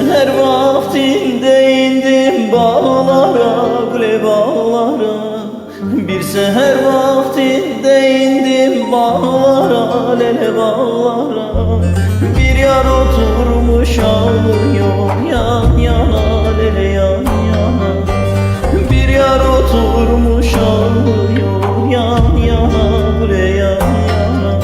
seher vaktinde indim bağlara, güle bağlara. Bir seher vaktinde indim bağlara, lele bağlara. Bir yar oturmuş ağlıyor yan yana, lele yan yana. Bir yar oturmuş ağlıyor yan yana, güle yan yana.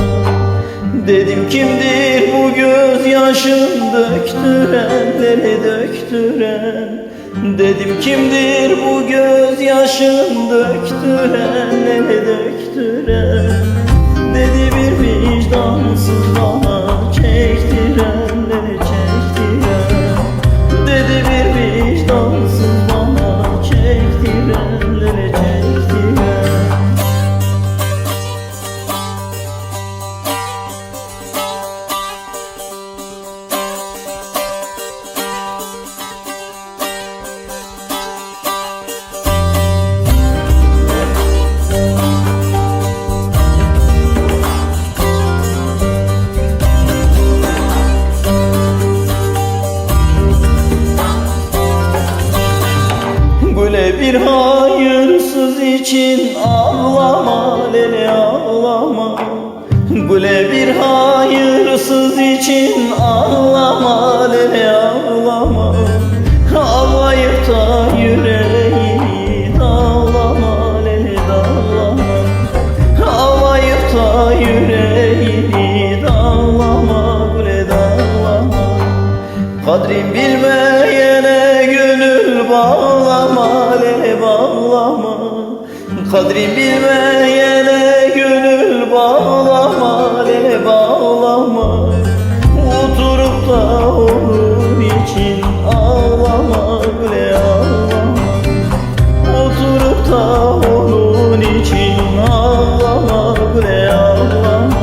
Dedim kimdir bu gözyaşın döktüren, lele döktüren. Dedim kimdir bu gözyaşın döktüren, lele döktüren. Dedi bir vicdansız bana çektiren, lele çektiren. Dedi bir vicdansız bana çektiren, lele çektiren. Güle bir hayırsız için ağlama, lele ağlama. Güle bir hayırsız için ağlama, lele ağlama. Ağlayıp da yüreği dağlama, lele dağlama. Ağlayıp da yüreği dağlama, güle dağlama. Kadrim bilmeyene gönül bağlama, lele bağlama. Kadrim bilmeyene gönül bağlama, lele bağlama. Oturup da onun için ağlama, güle ağlama. Oturup da onun için ağlama, güle ağlama.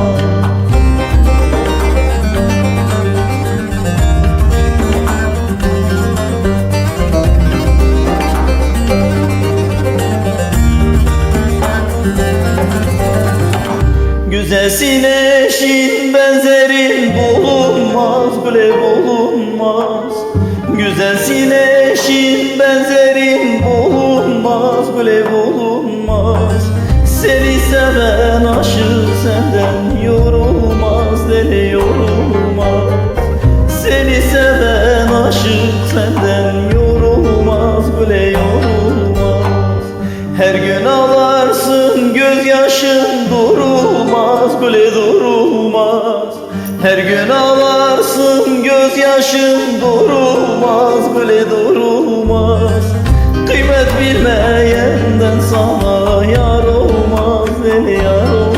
Güzelsin eşin benzerin bulunmaz, güle bulunmaz. Güzelsin eşin benzerin bulunmaz, güle bulunmaz. Seni seven aşık senden yorulmaz, lele yorulmaz. Seni seven aşık senden yorulmaz, güle yorulmaz. Her gün ağlarsın gözyaşın durulmaz, güle durulmaz. Her gün ağlarsın gözyaşın durulmaz, güle durulmaz. Kıymet bilmeyenden sana yar olmaz, lele yar olmaz.